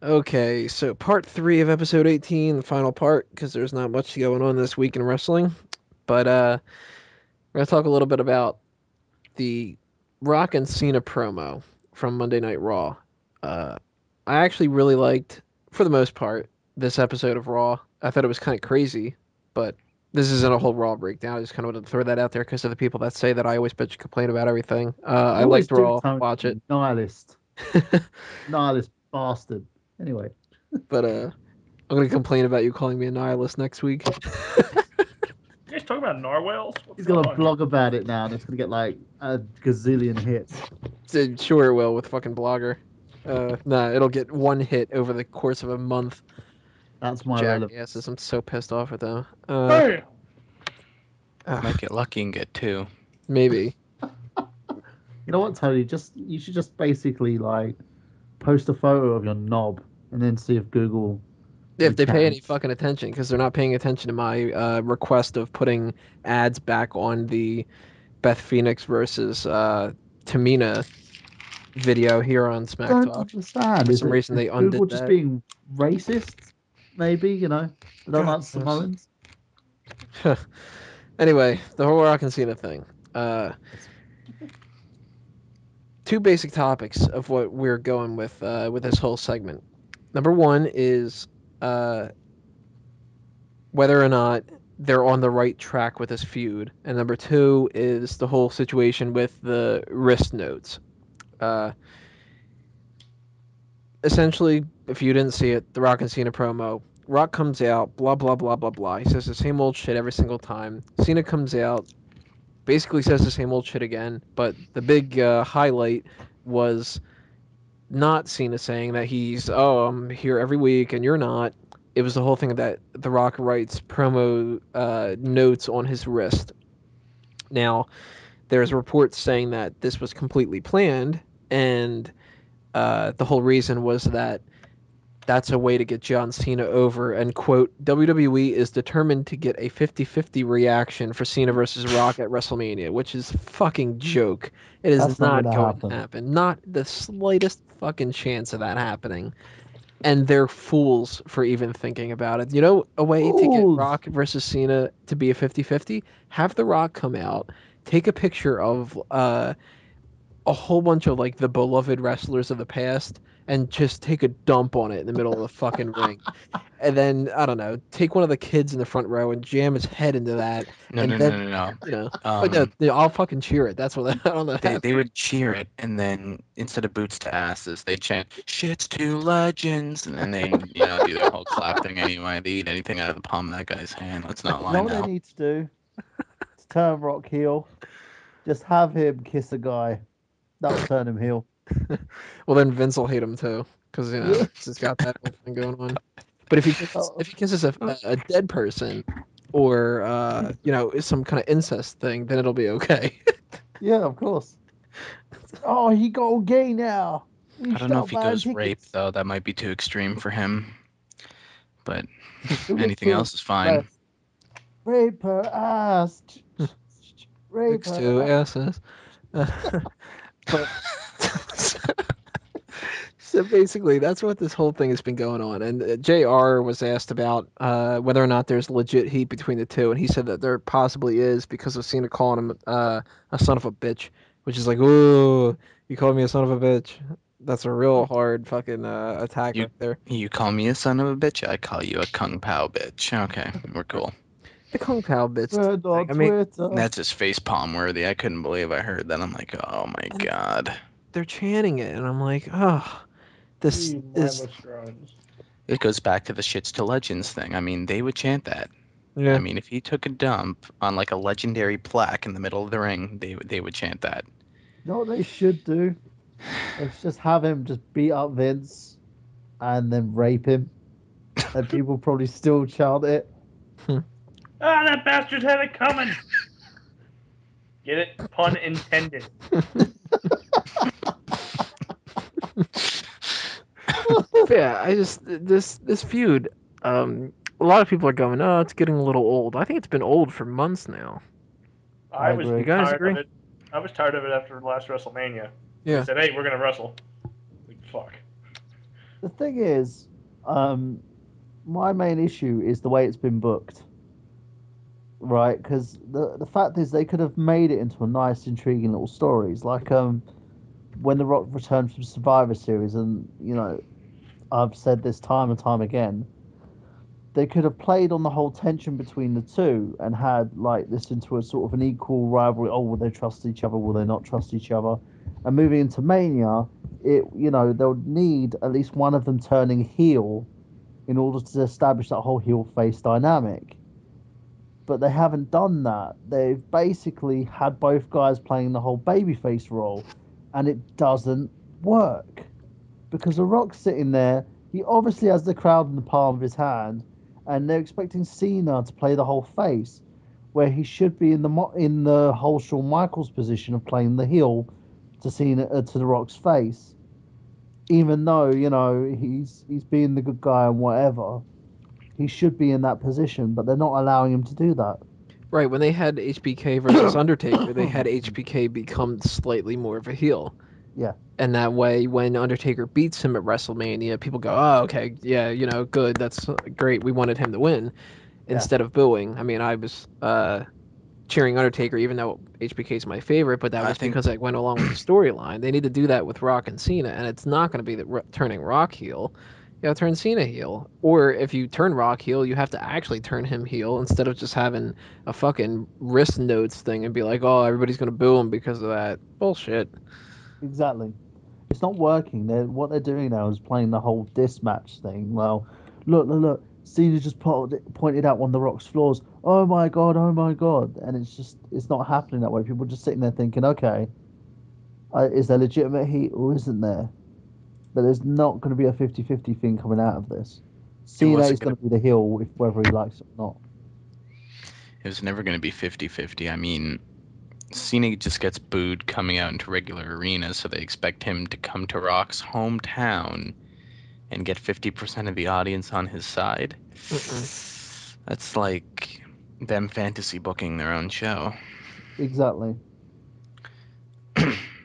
Okay, so part 3 of episode 18, the final part, because there's not much going on this week in wrestling. But we're gonna talk a little bit about the Rock and Cena promo from Monday Night Raw. Uh, I actually really liked, for the most part, this episode of Raw. I thought it was kind of crazy, but this isn't a whole Raw breakdown. I just kind of wanted to throw that out there because of the people that say that I always bitch and complain about everything. I You always liked do, Raw. Tony. Watch it. You nihilist. Nihilist bastard. Anyway, But I'm gonna complain about you calling me a nihilist next week. You guys talking about narwhals? What's he's going got a on here? blog about it now, and it's going to get like a gazillion hits. Sure it will with fucking Blogger. Nah, it'll get one hit over the course of a month. That's my Jackasses, relevance. I'm so pissed off at them. Hey! Might get lucky and get two. Maybe. You know what, Tony? You should just basically like post a photo of your knob and then see if Google. If they pay any counts. fucking attention, because they're not paying attention to my request of putting ads back on the Beth Phoenix versus Tamina video here on Smack I don't Talk. understand. For some reason, Is they Google undid just that. being racist? Maybe they don't like Samoans. Anyway, the whole Rock and Cena thing. Two basic topics of what we're going with this whole segment. Number one is whether or not they're on the right track with this feud, and number two is the whole situation with the wrist notes. Uh, Essentially, if you didn't see it, the Rock and Cena promo. Rock comes out, blah blah blah blah blah. He says the same old shit every single time. Cena comes out, basically says the same old shit again. But the big highlight was not Cena saying that I'm here every week and you're not. It was the whole thing that The Rock writes promo notes on his wrist. Now, there's reports saying that this was completely planned, and the whole reason was that that's a way to get John Cena over, and quote, WWE is determined to get a 50-50 reaction for Cena versus Rock at WrestleMania, which is a fucking joke. It is That's not not going to going to happen. happen. Not the slightest fucking chance of that happening. And they're fools for even thinking about it. You know, a way to get Fools. Rock versus Cena to be a 50-50? Have The Rock come out, take a picture of a whole bunch of like the beloved wrestlers of the past and just take a dump on it in the middle of the fucking ring. And then I don't know, take one of the kids in the front row and jam his head into that, No, and no, no, then no, no. but no, I'll fucking cheer it. That's what I don't know. They would cheer it, and then instead of boots to asses, they chant "shits to legends," and then they do their whole clap thing anyway. They eat anything out of the palm of that guy's hand. Let's not You lie know what they now. need to do? To turn Rock heel. Just have him kiss a guy. That'll turn him heel. Well, then Vince will hate him too, because he's got that whole thing going on. But if he kisses a dead person, or some kind of incest thing, then it'll be okay. Yeah, of course. Oh, he got gay now. I don't know if he goes rape though. That might be too extreme for him. But anything else is fine. Rape her ass. Rape Six her two ass. asses. But so basically, that's what this whole thing has been going on. And JR was asked about whether or not there's legit heat between the two, and he said that there possibly is because of Cena calling him a son of a bitch, which is like, ooh, you called me a son of a bitch. That's a real hard fucking attack You right there. you call me a son of a bitch, I call you a kung pao bitch. Okay, we're cool. The Kung Pao bitch. Friend on I mean, Twitter. That's just face palm worthy. I couldn't believe I heard that. I'm like, oh my god. they're chanting it, and I'm like, oh, this You is mindless drones. It goes back to the shits to legends thing. I mean, they would chant that. yeah. I mean, if he took a dump on like a legendary plaque in the middle of the ring, they would chant that. You know what they should do? Let's just have him just beat up Vince and then rape him. And people probably still chant it. Ah, that bastard had it coming! Get it? Pun intended. Yeah, I just this feud. A lot of people are going, oh, it's getting a little old. I think it's been old for months now. I I was agree. You guys tired agree? of it. I was tired of it after last WrestleMania. Yeah. They said, hey, we're going to wrestle. Like, fuck. The thing is, my main issue is the way it's been booked, right? Because the fact is they could have made it into a nice, intriguing little stories, like when The Rock returned from Survivor Series, and I've said this time and time again, they could have played on the whole tension between the two and had like this into a sort of an equal rivalry. Oh, will they trust each other? Will they not trust each other? And moving into Mania, they'll need at least one of them turning heel in order to establish that whole heel face dynamic. But they haven't done that. They've basically had both guys playing the whole babyface role, and it doesn't work because The Rock's sitting there. He obviously has the crowd in the palm of his hand, and they're expecting Cena to play the whole face, where he should be in the whole Shawn Michaels position of playing the heel to Cena to The Rock's face, even though he's being the good guy and whatever. He should be in that position, but they're not allowing him to do that. Right, when they had HBK versus Undertaker, they had HBK become slightly more of a heel. Yeah. And that way, when Undertaker beats him at WrestleMania, people go, oh, okay, yeah, good, that's great, we wanted him to win, instead of booing. I mean, I was cheering Undertaker, even though HBK's my favorite, but that was because I went along with the storyline. They need to do that with Rock and Cena, and it's not going to be turning Rock heel. You gotta turn Cena heel. Or if you turn Rock heel, you have to actually turn him heel instead of just having a fucking wrist notes thing and be like, oh, everybody's gonna boo him because of that. Bullshit. Exactly. It's not working. What they're doing now is playing the whole diss match thing. Well, look. Cena just pointed out one of The Rock's flaws. Oh my god. And it's not happening that way. People are just sitting there thinking, okay, is there legitimate heat or isn't there? But there's not going to be a 50-50 thing coming out of this. Cena is going to be the heel, whether he likes it or not. It was never going to be 50-50. I mean, Cena just gets booed coming out into regular arenas, so they expect him to come to Rock's hometown and get 50% of the audience on his side. That's like them fantasy booking their own show. Exactly.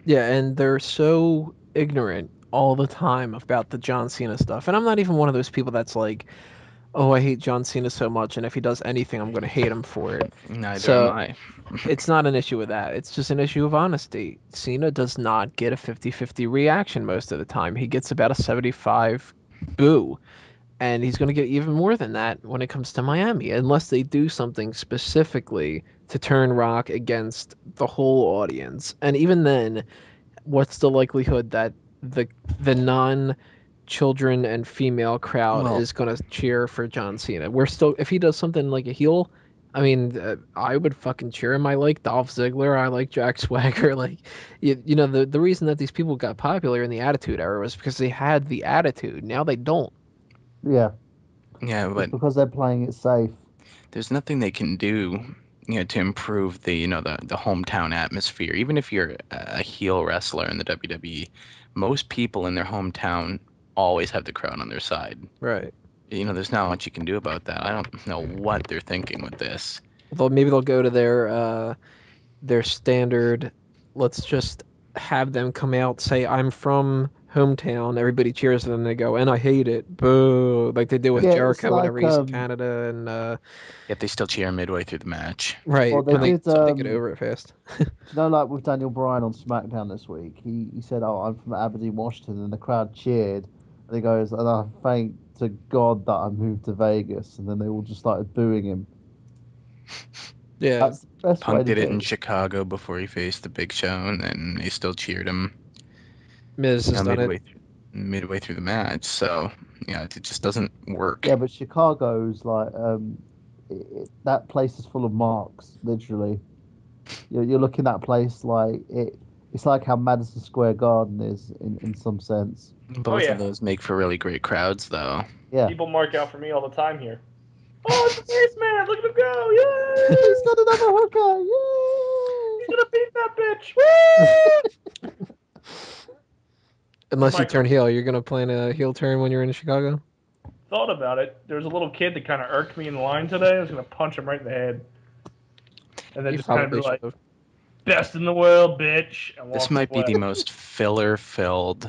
Yeah, and they're so ignorant all the time about the John Cena stuff. And I'm not even one of those people that's like, oh, I hate John Cena so much, and if he does anything, I'm going to hate him for it. Neither am I. It's not an issue with that. It's just an issue of honesty. Cena does not get a 50-50 reaction most of the time. He gets about a 75 boo. And he's going to get even more than that when it comes to Miami, unless they do something specifically to turn Rock against the whole audience. And even then, what's the likelihood that the non-children and female crowd is going to cheer for John Cena? If he does something like a heel, I mean, I would fucking cheer him. I like Dolph Ziggler. I like Jack Swagger. Like, the reason that these people got popular in the Attitude Era was because they had the attitude. Now they don't. Yeah. Yeah, but it's because they're playing it safe. There's nothing they can do, to improve the hometown atmosphere. Even if you're a heel wrestler in the WWE, most people in their hometown always have the crowd on their side. Right. There's not much you can do about that. I don't know what they're thinking with this. Maybe they'll go to their standard. Let's just have them come out, say, I'm from hometown. Everybody cheers, and then they go, and I hate it. Boo. Like they did with Jericho whenever he's in Canada. And yet they still cheer midway through the match. Right. Well, they get over it fast. Like with Daniel Bryan on SmackDown this week, he said, oh, I'm from Aberdeen, Washington, and the crowd cheered. And he goes, and I thank to God that I moved to Vegas. And then they all just started booing him. Yeah. That's the best Punk way to did it do in Chicago before he faced the Big Show, and then they still cheered him. Miz has done it. Midway through the match, so it just doesn't work. Yeah, but Chicago's like that place is full of marks, literally. You're looking at that place like it's like how Madison Square Garden is in some sense. Both of those make for really great crowds, though. Yeah. People mark out for me all the time here. Oh, it's the Face Man! Look at him go! Yay! He's got another hooker! Yay! He's gonna beat that bitch! Woo! Unless you turn heel, you're gonna plan a heel turn when you're in Chicago? Thought about it. There was a little kid that kind of irked me in the line today. I was gonna punch him right in the head, and then just kind of be like, "Best in the world, bitch." This might be the most filler-filled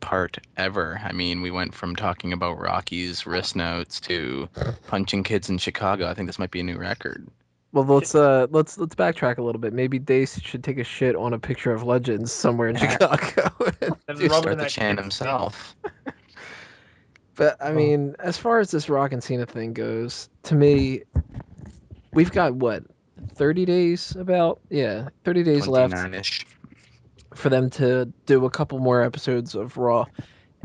part ever. I mean, we went from talking about Rocky's wrist notes to punching kids in Chicago. I think this might be a new record. Well, let's backtrack a little bit. Maybe Dace should take a shit on a picture of Legends somewhere in Chicago. And Do rub it Start in the that chant kid's himself. But I mean, as far as this Rock and Cena thing goes, to me, we've got what 30 days 30 days left 29-ish. for them to do a couple more episodes of Raw,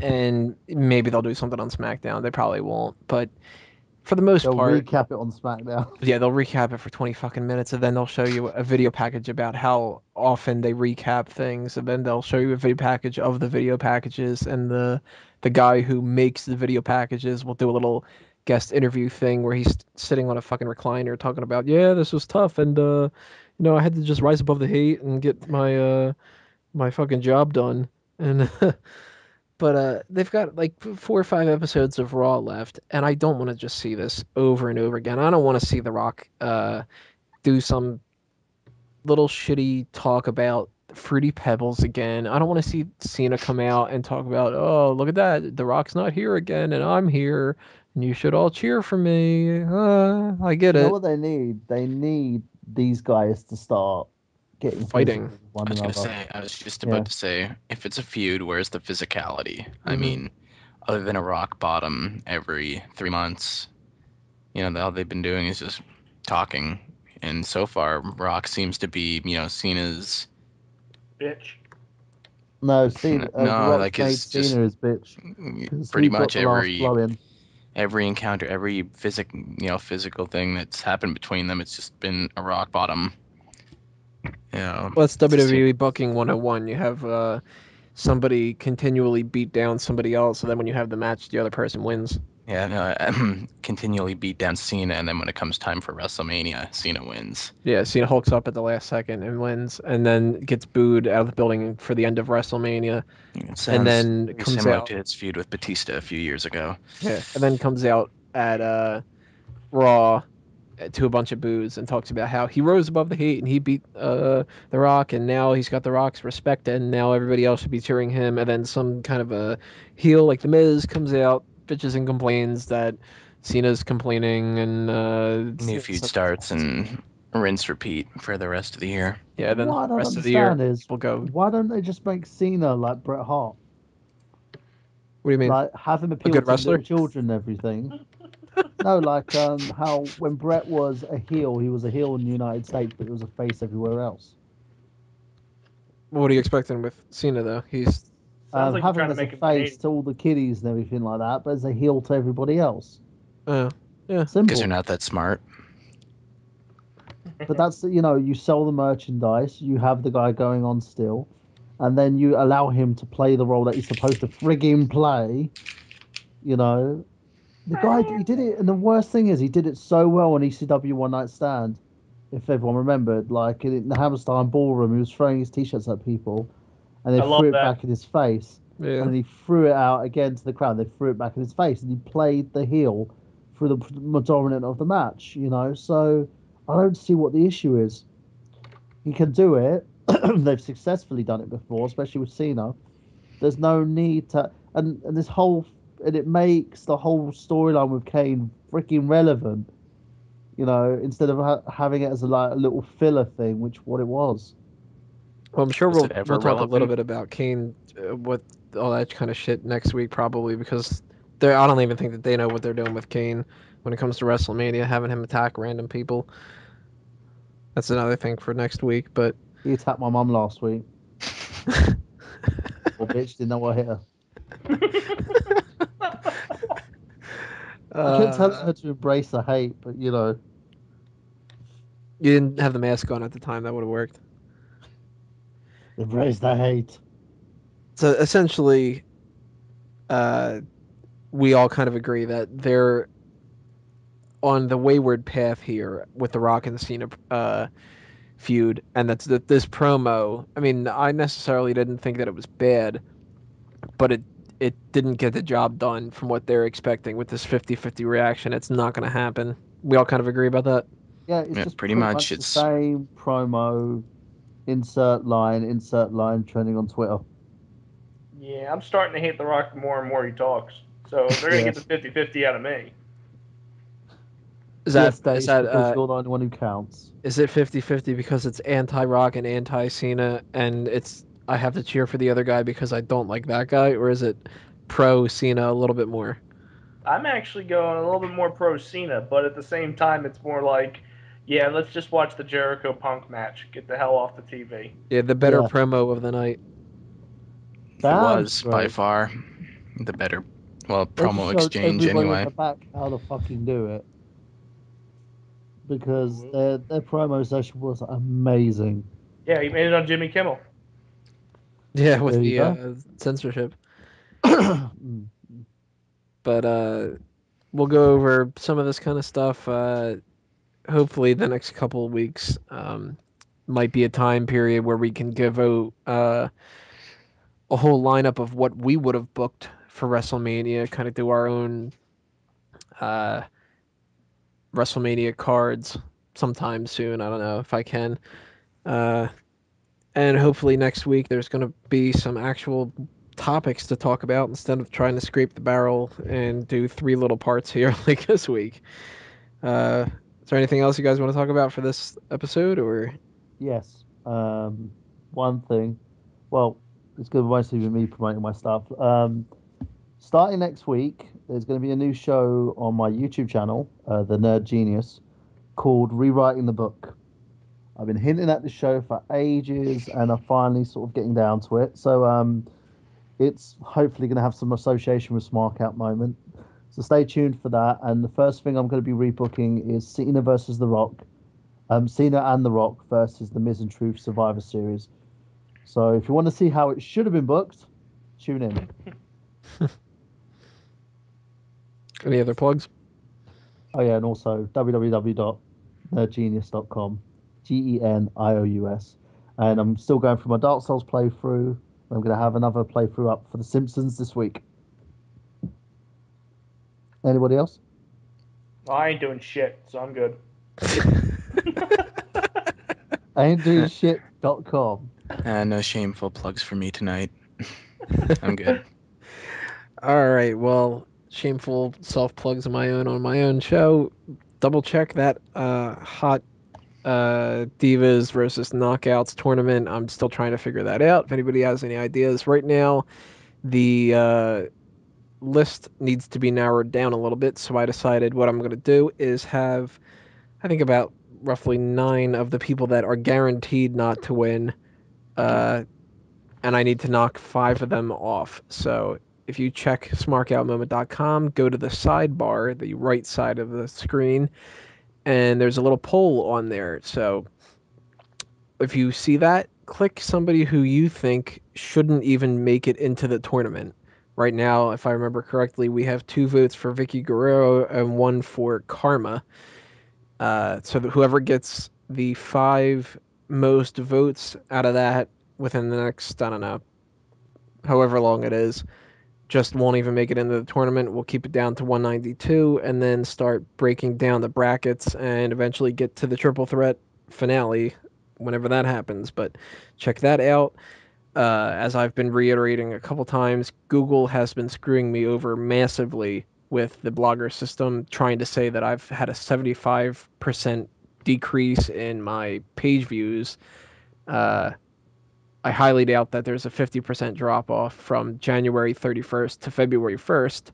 and maybe they'll do something on SmackDown. They probably won't, but for the most They'll part, recap it on SmackDown. yeah, they'll recap it for 20 fucking minutes, and then they'll show you a video package about how often they recap things, and then they'll show you a video package of the video packages, and the guy who makes the video packages will do a little guest interview thing where he's sitting on a fucking recliner talking about, yeah, this was tough, and I had to just rise above the hate and get my fucking job done, and but they've got like 4 or 5 episodes of Raw left, and I don't want to just see this over and over again. I don't want to see The Rock do some little shitty talk about Fruity Pebbles again. I don't want to see Cena come out and talk about, oh, look at that, The Rock's not here again, and I'm here, and you should all cheer for me. I get You know it. what they need? They need these guys to start getting Fighting. physical with one I was another. gonna say, I was just about to say, if it's a feud, where's the physicality? I mean, other than a rock bottom every 3 months, all they've been doing is just talking. And so far, Rock seems to be, Cena's. Bitch. No, Cena. No, The Rock's like made his just Cena his bitch. 'Cause pretty he got much the last blow in. every encounter, every physical thing that's happened between them, it's just been a rock bottom. Well, that's WWE booking 101. You have somebody continually beat down somebody else, and then when you have the match, the other person wins. Yeah, no, continually beat down Cena, and then when it comes time for WrestleMania, Cena wins. Yeah, Cena hulks up at the last second and wins, and then gets booed out of the building for the end of WrestleMania. It sounds And then very comes similar out. to his feud with Batista a few years ago. Yeah, and then comes out at Raw to a bunch of boos and talks about how he rose above the hate and he beat The Rock, and now he's got The Rock's respect, and now everybody else should be cheering him. And then some kind of a heel like The Miz comes out, bitches and complains that Cena's complaining, and New feud starts and rinse repeat for the rest of the year. yeah, then What I the don't rest of the year understand is we'll go. why don't they just make Cena like Bret Hart? What do you mean? Like have him appeal good to wrestler? little children and everything. No, like how when Bret was a heel, he was a heel in the United States, but he was a face everywhere else. What are you expecting with Cena though? He's Sounds like you're Having trying to as make a him face Canadian. to all the kiddies and everything like that, but as a heel to everybody else. yeah. Simple. Because they're not that smart. But that's you sell the merchandise, you have the guy going on still, and then you allow him to play the role that he's supposed to frigging play. The guy he did it, and the worst thing is he did it so well on ECW One Night Stand. If everyone remembered, like in the Hammerstein Ballroom, he was throwing his t-shirts at people, and they I love threw it that. back in his face. Yeah. And then he threw it out again to the crowd. They threw it back in his face, and he played the heel through the predominant of the match. So I don't see what the issue is. He can do it. They've successfully done it before, especially with Cena. There's no need to, and this whole, and it makes the whole storyline with Kane freaking relevant. Instead of having it as a little filler thing, which what it was. Well, I'm sure Was we'll it ever talk a little relevant? bit about Kane with all that kind of shit next week probably, because I don't even think that they know what they're doing with Kane when it comes to WrestleMania, having him attack random people. That's another thing for next week, but He attacked my mum last week. Poor bitch didn't know what hit her. I kept telling her to embrace the hate, but you didn't have the mask on at the time. That would have worked. embrace the hate. So essentially, we all kind of agree that they're on the wayward path here with the Rock and Cena feud, and that's that this promo. I mean, I necessarily didn't think that it was bad, but it didn't get the job done from what they're expecting with this 50-50 reaction. It's not going to happen. We all kind of agree about that. Yeah, it's just pretty much the it's Yeah, I'm starting to hate The Rock more and more he talks. So they're going to get the 50-50 out of me. Is Yes, that because you're the only one who counts. is it 50-50 because it's anti-Rock and anti-Cena, and I have to cheer for the other guy because I don't like that guy, or is it pro-Cena a little bit more? I'm actually going a little bit more pro Cena, but at the same time, it's more like, yeah, let's just watch the Jericho Punk match. Get the hell off the TV. Yeah, the better promo of the night. It was by far the better, promo exchange anyway. At the back how to fucking do it, because their promo session was amazing. Yeah, he made it on Jimmy Kimmel. Yeah, with the censorship. But we'll go over some of this kind of stuff. Hopefully, the next couple of weeks might be a time period where we can give out a whole lineup of what we would have booked for WrestleMania, kind of do our own WrestleMania cards sometime soon. I don't know if I can. And hopefully next week there's going to be some actual topics to talk about instead of trying to scrape the barrel and do 3 little parts here like this week. Is there anything else you guys want to talk about for this episode, or? Yes. One thing. Well, it's going to mostly be me promoting my stuff. Starting next week, there's going to be a new show on my YouTube channel, The Nerd Genius, called Rewriting the Book. I've been hinting at this show for ages, and I'm finally sort of getting down to it. So it's hopefully going to have some association with Smark at moment. So stay tuned for that. And the first thing I'm going to be rebooking is Cena versus The Rock. Cena and The Rock versus the Miz and Truth Survivor Series. So if you want to see how it should have been booked, tune in. Any other plugs? Oh yeah, and also www.nerdgenius.com, GENIOUS. And I'm still going through my Dark Souls playthrough. I'm going to have another playthrough up for The Simpsons this week. Anybody else? I ain't doing shit, so I'm good. I ain't doing shit.com. No shameful plugs for me tonight. I'm good. All right, well, shameful self-plugs of my own on my own show. Double check that hot Divas versus Knockouts tournament. I'm still trying to figure that out. If anybody has any ideas right now, the list needs to be narrowed down a little bit, so I decided what I'm going to do is have, I think, about roughly 9 of the people that are guaranteed not to win, and I need to knock 5 of them off. So if you check smarkoutmoment.com, go to the sidebar, the right side of the screen, and there's a little poll on there. So if you see that, click somebody who you think shouldn't even make it into the tournament. Right now, if I remember correctly, we have 2 votes for Vicky Guerrero and 1 for Karma. So that whoever gets the 5 most votes out of that within the next, I don't know, however long it is, just won't even make it into the tournament. We'll keep it down to 192 and then start breaking down the brackets and eventually get to the triple threat finale whenever that happens. But check that out. As I've been reiterating a couple times, Google has been screwing me over massively with the blogger system, trying to say that I've had a 75% decrease in my page views. I highly doubt that there's a 50% drop off from January 31st to February 1st,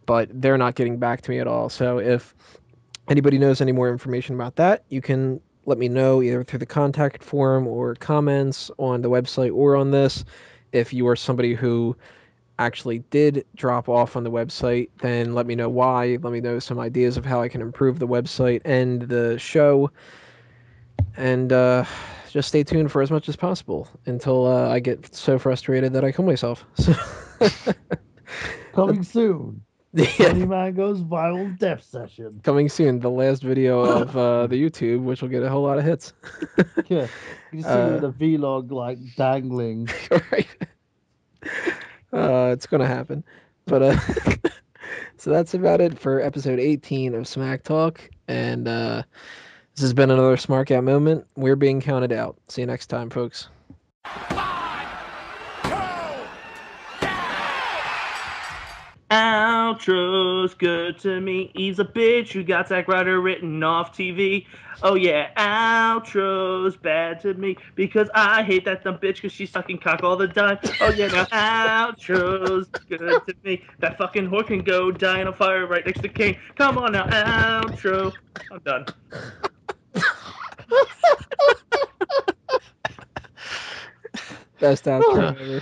but they're not getting back to me at all. So if anybody knows any more information about that, you can let me know either through the contact form or comments on the website or on this. If you are somebody who actually did drop off on the website, then let me know why. Let me know some ideas of how I can improve the website and the show. And just stay tuned for as much as possible until I get so frustrated that I kill myself. So Coming soon. Yeah. Tony Mango's viral death session. Coming soon, the last video of the YouTube, which will get a whole lot of hits. Yeah, you see me with a vlog like dangling. Right. It's gonna happen. But so that's about it for episode 18 of Smack Talk, and this has been another Smark Out moment. We're being counted out. See you next time, folks. 5, 2, outro's good to me. He's a bitch who got Zack Ryder written off TV. Oh yeah, outro's bad to me because I hate that dumb bitch because she's sucking cock all the time. Oh yeah, now outro's good to me. That fucking whore can go die in a fire right next to Kane. Come on now, outro. I'm done. Best outro ever.